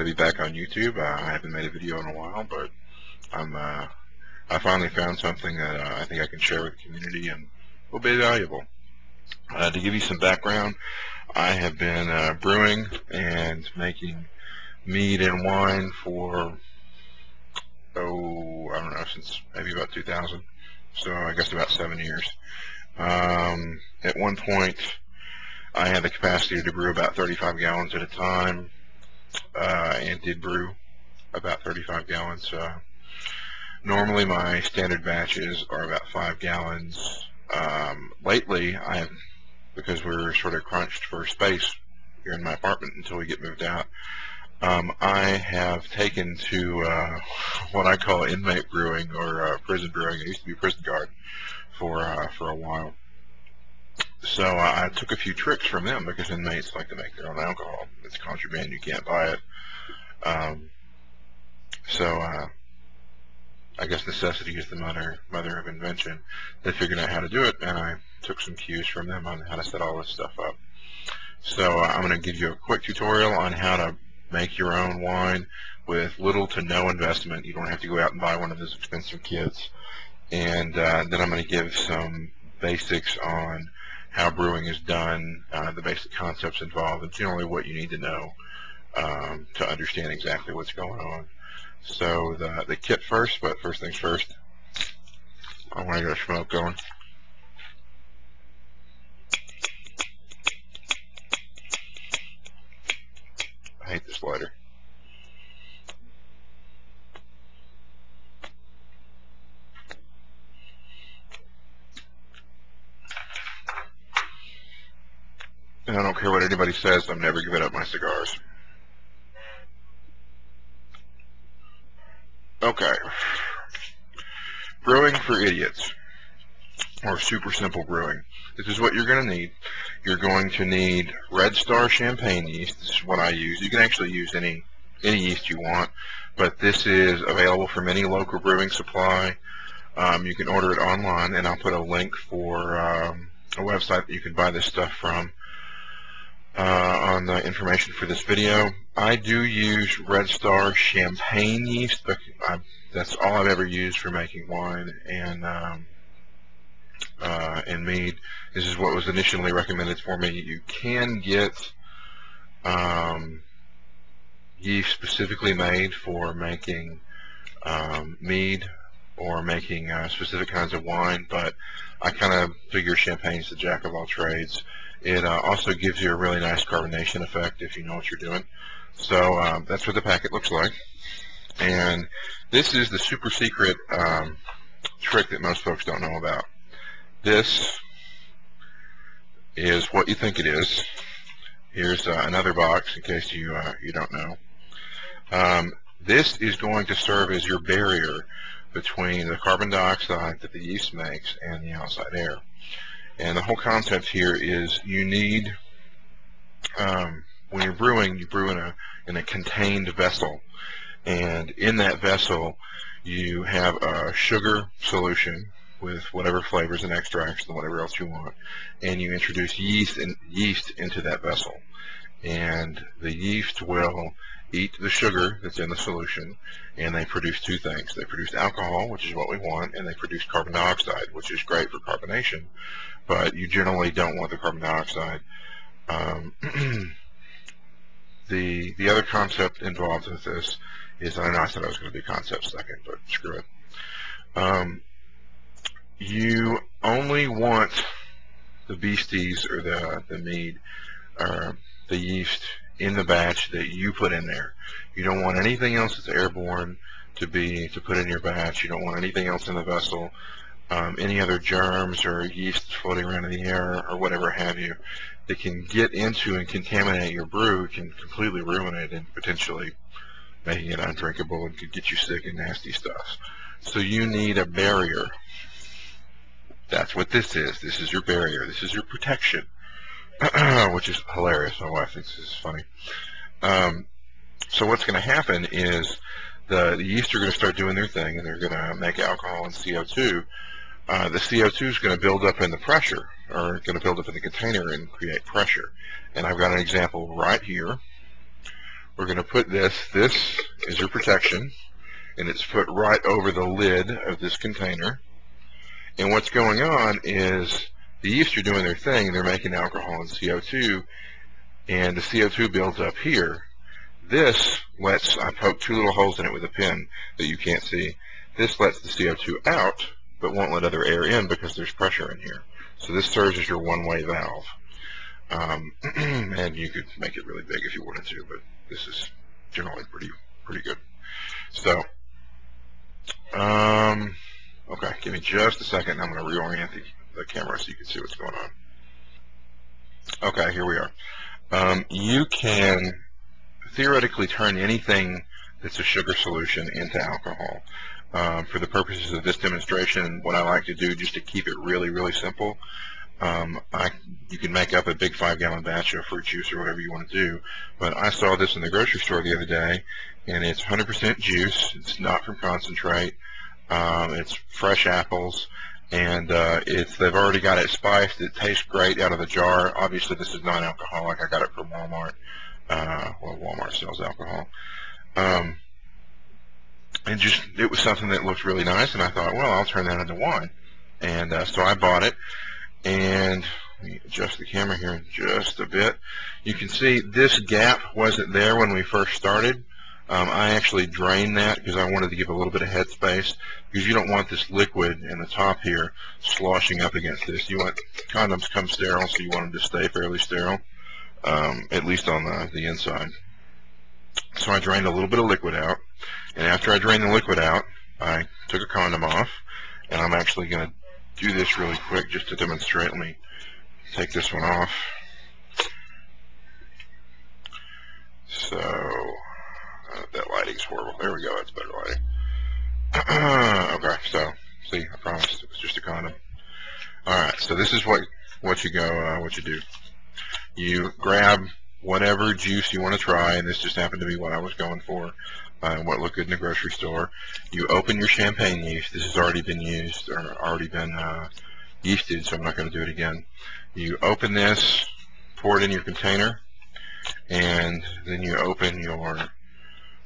to be back on YouTube. I haven't made a video in a while, but I finally found something that I think I can share with the community and will be valuable. To give you some background, I have been brewing and making mead and wine for, I don't know, since maybe about 2000. So I guess about 7 years. At one point, I had the capacity to brew about 35 gallons at a time, and did brew about 35 gallons. Normally my standard batches are about 5 gallons. Lately, because we're sort of crunched for space here in my apartment until we get moved out, I have taken to what I call inmate brewing, or prison brewing. I used to be a prison guard for a while. So I took a few tricks from them, because inmates like to make their own alcohol. It's contraband, you can't buy it. I guess necessity is the mother of invention. They figured out how to do it, and I took some cues from them on how to set all this stuff up. So I'm going to give you a quick tutorial on how to make your own wine with little to no investment. You don't have to go out and buy one of those expensive kits. And then I'm going to give some basics on how brewing is done, the basic concepts involved, and generally what you need to know to understand exactly what's going on. So the kit first, but first things first, I want to get a smoke going. I hate this lighter. And I don't care what anybody says, I'm never giving up my cigars. Okay. Brewing for idiots, or super simple brewing. This is what you're going to need. You're going to need Red Star champagne yeast. This is what I use. You can actually use any yeast you want, but this is available from any local brewing supply. You can order it online, and I'll put a link for a website that you can buy this stuff from on the information for this video. I do use Red Star champagne yeast, but that's all I've ever used for making wine and mead. This is what was initially recommended for me. You can get yeast specifically made for making mead or making specific kinds of wine, but I kind of figure champagne's the jack of all trades. It also gives you a really nice carbonation effect if you know what you're doing. So that's what the packet looks like. And this is the super secret trick that most folks don't know about. This is what you think it is. Here's another box in case you don't know. This is going to serve as your barrier between the carbon dioxide that the yeast makes and the outside air. And the whole concept here is you need, when you're brewing, you brew in a contained vessel. And in that vessel, you have a sugar solution with whatever flavors and extracts and whatever else you want. And you introduce yeast into that vessel. And the yeast will eat the sugar that's in the solution, and they produce two things. They produce alcohol, which is what we want, and they produce carbon dioxide, which is great for carbonation, but you generally don't want the carbon dioxide. The other concept involved with this is, I know I said I was going to do concept second, but screw it. You only want the beasties, or the mead, or the yeast in the batch that you put in there. You don't want anything else that's airborne to put in your batch. You don't want anything else in the vessel. Any other germs or yeast floating around in the air or whatever have you that can get into and contaminate your brew can completely ruin it and potentially making it undrinkable and could get you sick and nasty stuff. So you need a barrier. That's what this is. This is your barrier. This is your protection. Which is hilarious. My wife thinks this is funny. So what's going to happen is the yeast are going to start doing their thing, and they're going to make alcohol and CO2. The CO2 is going to build up in the pressure, or going to build up in the container and create pressure. And I've got an example right here we're going to put this is your protection, and it's put right over the lid of this container. And what's going on is the yeast are doing their thing. They're making alcohol and CO2, and the CO2 builds up here. This lets, I poked 2 little holes in it with a pin that you can't see. This lets the CO2 out, but won't let other air in because there's pressure in here. So this serves as your one-way valve. And you could make it really big if you wanted to, but this is generally pretty good. So, okay, give me just a second. I'm going to reorient the camera so you can see what's going on. Okay, here we are. You can theoretically turn anything that's a sugar solution into alcohol. For the purposes of this demonstration, what I like to do, just to keep it really simple, you can make up a big 5-gallon batch of fruit juice or whatever you want to do, but I saw this in the grocery store the other day, and it's 100% juice. It's not from concentrate. It's fresh apples, and they've already got it spiced. It tastes great out of the jar. Obviously, this is non-alcoholic. I got it from Walmart. Well, Walmart sells alcohol. And it was something that looked really nice, and I thought, well, I'll turn that into wine. And so I bought it, and let me adjust the camera here just a bit. You can see this gap wasn't there when we first started. I actually drained that because I wanted to give a little bit of head space, because you don't want this liquid in the top here sloshing up against this. You want condoms come sterile, so you want them to stay fairly sterile, at least on the inside. So I drained a little bit of liquid out, and after I drained the liquid out, I took a condom off, and I'm actually going to do this really quick just to demonstrate. Let me take this one off. So, that lighting's horrible. There we go, that's better lighting. Okay, so, see, I promised it was just a condom. Alright, so this is what you do. You grab whatever juice you want to try, and this just happened to be what I was going for, what looked good in the grocery store. You open your champagne yeast. This has already been used, or already been yeasted, so I'm not going to do it again. You open this, pour it in your container, and then you open your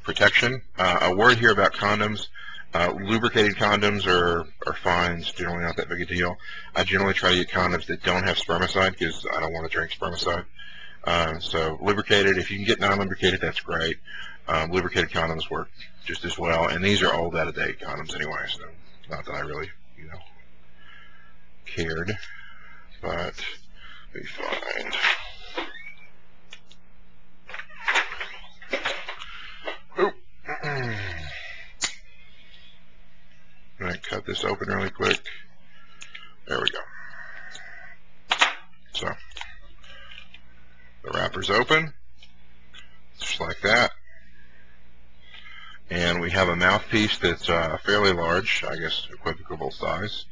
protection. A word here about condoms. Lubricated condoms are fine. It's generally not that big a deal. I generally try to get condoms that don't have spermicide, because I don't want to drink spermicide. So lubricated, if you can get non-lubricated, that's great. Lubricated condoms work just as well, and these are old, out-of-date condoms anyway, so not that I really, cared, but we find. Oop. I'm going to cut this open really quick. There we go. So the wrapper's open, just like that. And we have a mouthpiece that's fairly large, I guess equivocal size.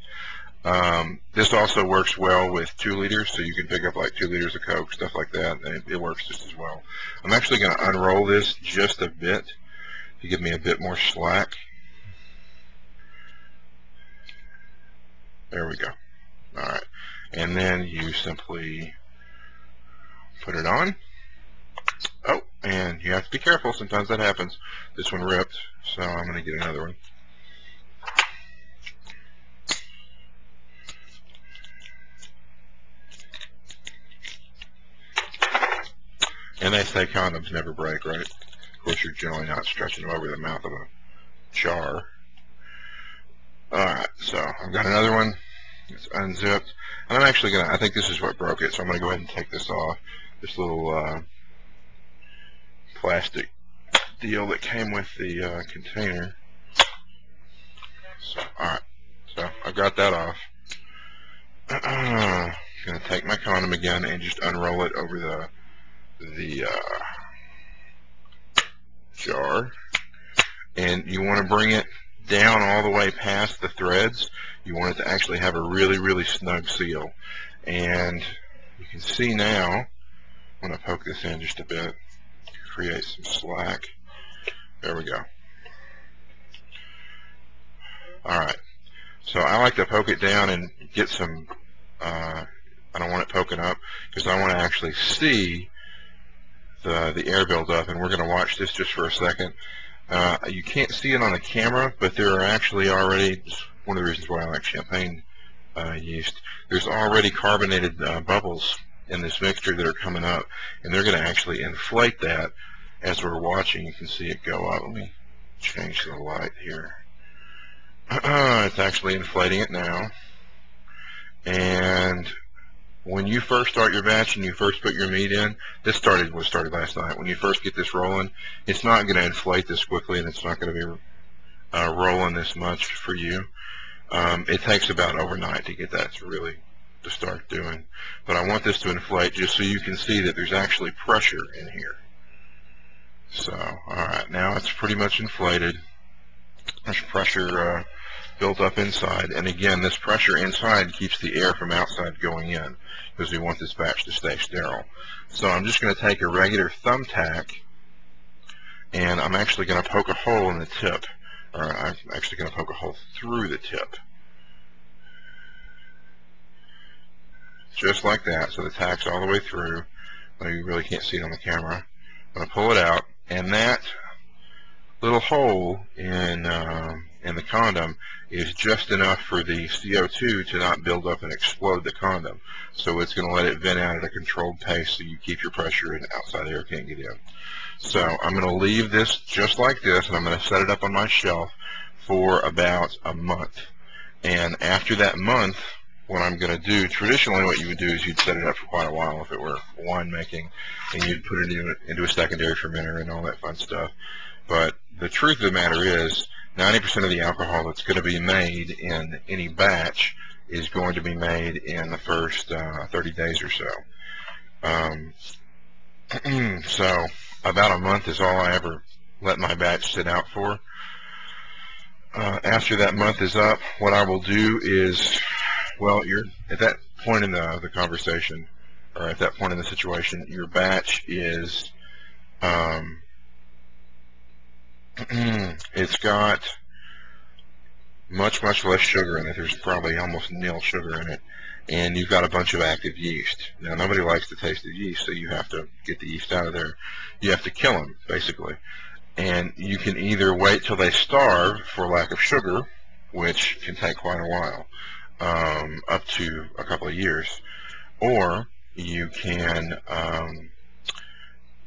This also works well with 2 liters, so you can pick up like 2 liters of Coke, stuff like that, and it works just as well. I'm actually going to unroll this just a bit to give me a bit more slack. There we go. Alright, and then you simply put it on. Oh, and you have to be careful, sometimes that happens. This one ripped, so I'm going to get another one. And they say condoms never break, right? Of course, you're generally not stretching them over the mouth of a jar. Alright, so I've got another one. It's unzipped. And I'm actually going to, I think this is what broke it, so I'm going to go ahead and take this off. This little plastic deal that came with the container. So, alright, so I've got that off. I'm going to take my condom again and just unroll it over the jar. And you want to bring it down all the way past the threads. You want it to actually have a really snug seal. And you can see now, I'm going to poke this in just a bit, create some slack. There we go. Alright, so I like to poke it down and get some, I don't want it poking up, because I want to actually see the air buildup, and we're going to watch this just for a second. You can't see it on the camera, but there are actually already, one of the reasons why I like champagne yeast, there's already carbonated bubbles in this mixture that are coming up, and they're going to actually inflate that as we're watching. You can see it go up. Let me change the light here. It's actually inflating it now. And when you first start your batch and you first put your meat in, this started last night. When you first get this rolling, it's not going to inflate this quickly, and it's not going to be rolling this much for you. It takes about overnight to get that to start doing. But I want this to inflate just so you can see that there's actually pressure in here. So, alright, now it's pretty much inflated. There's pressure built up inside, and again, this pressure inside keeps the air from outside going in, because we want this batch to stay sterile. So I'm just going to take a regular thumbtack, and I'm actually going to poke a hole in the tip, or I'm actually going to poke a hole through the tip. Just like that, so the tack's all the way through. Well, you really can't see it on the camera. I'm going to pull it out, and that little hole in the condom is just enough for the CO2 to not build up and explode the condom. So it's going to let it vent out at a controlled pace so you keep your pressure and outside air can't get in. So I'm going to leave this just like this, and I'm going to set it up on my shelf for about a month. And after that month, what I'm going to do, traditionally what you would do is you'd set it up for quite a while if it were winemaking, and you'd put it into a secondary fermenter and all that fun stuff. But the truth of the matter is, 90% of the alcohol that's going to be made in any batch is going to be made in the first 30 days or so. So about a month is all I ever let my batch sit out for. After that month is up, what I will do is, well, you're at that point in the conversation, or at that point in the situation, your batch is it's got much less sugar in it. There's probably almost nil sugar in it, and you've got a bunch of active yeast. Now, nobody likes the taste of yeast, so you have to get the yeast out of there. You have to kill them, basically. And you can either wait till they starve for lack of sugar, which can take quite a while, up to a couple of years, or you can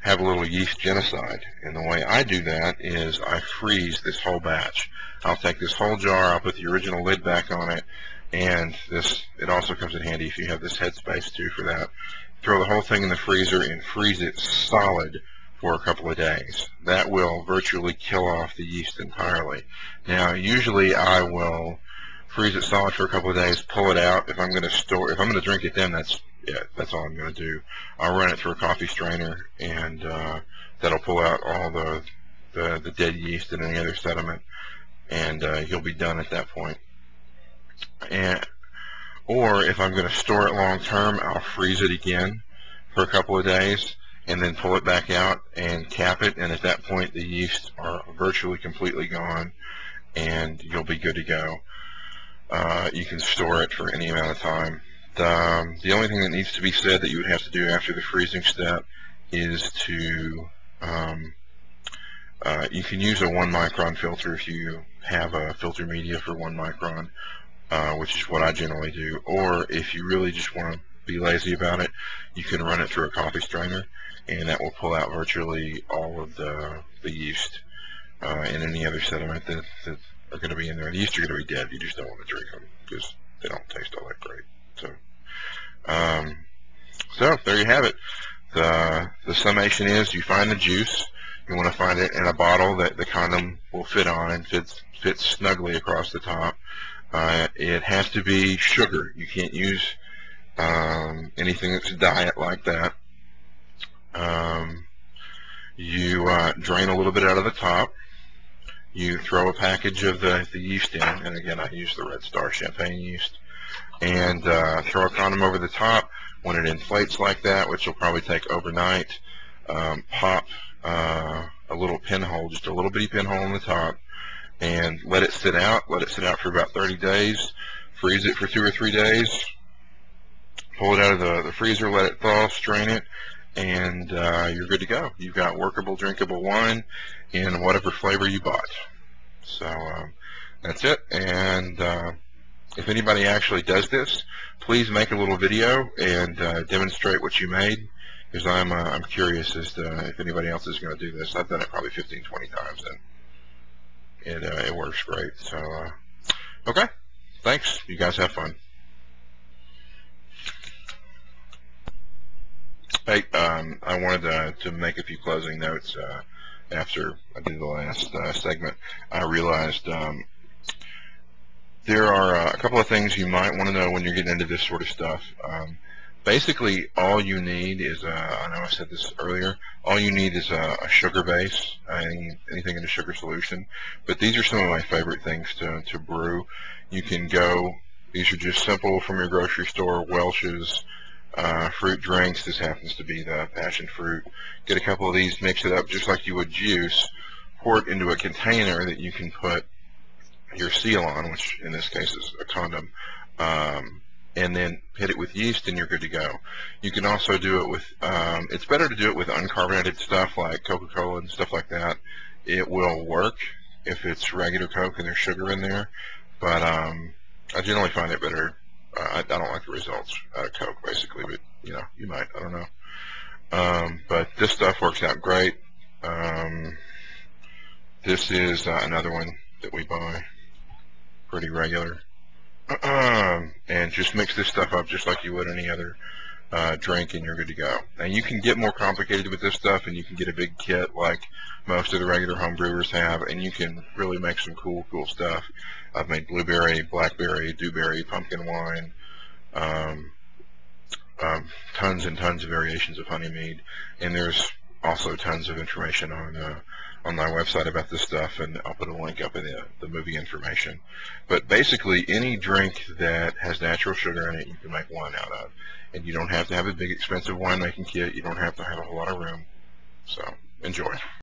have a little yeast genocide. And the way I do that is I freeze this whole batch. I'll take this whole jar, I'll put the original lid back on it, and it also comes in handy if you have this headspace too for that. Throw the whole thing in the freezer and freeze it solid for a couple of days. That will virtually kill off the yeast entirely. Now, usually I will freeze it solid for a couple of days, pull it out. If I'm going to drink it then, that's all I'm going to do. I'll run it through a coffee strainer, and that'll pull out all the dead yeast and any other sediment, and you'll be done at that point. Or if I'm going to store it long term, I'll freeze it again for a couple of days, and then pull it back out and cap it, and at that point the yeast are virtually completely gone, and you'll be good to go. You can store it for any amount of time. The only thing that needs to be said that you would have to do after the freezing step is to you can use a 1 micron filter if you have a filter media for 1 micron, which is what I generally do. Or if you really just want to be lazy about it, you can run it through a coffee strainer, and that will pull out virtually all of the yeast and any other sediment that are going to be in there. The yeast are going to be dead. You just don't want to drink them because they don't taste all that great. So there you have it. The summation is, you find the juice. You want to find it in a bottle that the condom will fit on and fits snugly across the top. It has to be sugar. You can't use anything that's diet like that. You drain a little bit out of the top. You throw a package of the yeast in, and again I use the Red Star champagne yeast, and throw a condom over the top. When it inflates like that, which will probably take overnight, pop a little pinhole, just a little bitty pinhole on the top, and let it sit out. Let it sit out for about 30 days. Freeze it for 2 or 3 days. Pull it out of the freezer, let it thaw, strain it, and you're good to go. You've got workable, drinkable wine in whatever flavor you bought. So that's it. And if anybody actually does this, please make a little video and demonstrate what you made, because I'm curious as to if anybody else is going to do this. I've done it probably 15, 20 times, and it works great. So okay, thanks. You guys have fun. Hey, I wanted to make a few closing notes after I did the last segment. I realized there are a couple of things you might want to know when you're getting into this sort of stuff. Basically, all you need is, I know I said this earlier, all you need is a sugar base, anything in a sugar solution. But these are some of my favorite things to brew. You can go, these are just simple from your grocery store, Welch's fruit drinks. This happens to be the passion fruit. Get a couple of these, mix it up just like you would juice, pour it into a container that you can put your seal on, which in this case is a condom, and then hit it with yeast, and you're good to go. You can also do it with, it's better to do it with uncarbonated stuff like Coca-Cola and stuff like that. It will work if it's regular Coke and there's sugar in there, but I generally find it better. I don't like the results out of Coke, basically, but you know, you might, I don't know. But this stuff works out great. This is another one that we buy pretty regular. And just mix this stuff up just like you would any other drink, and you're good to go. And you can get more complicated with this stuff, and you can get a big kit like most of the regular home brewers have, and you can really make some cool stuff. I've made blueberry, blackberry, dewberry, pumpkin wine, tons and tons of variations of honey mead, and there's also tons of information on my website about this stuff, and I'll put a link up in the movie information. But basically, any drink that has natural sugar in it, you can make wine out of. And you don't have to have a big expensive winemaking kit. You don't have to have a whole lot of room. So, enjoy.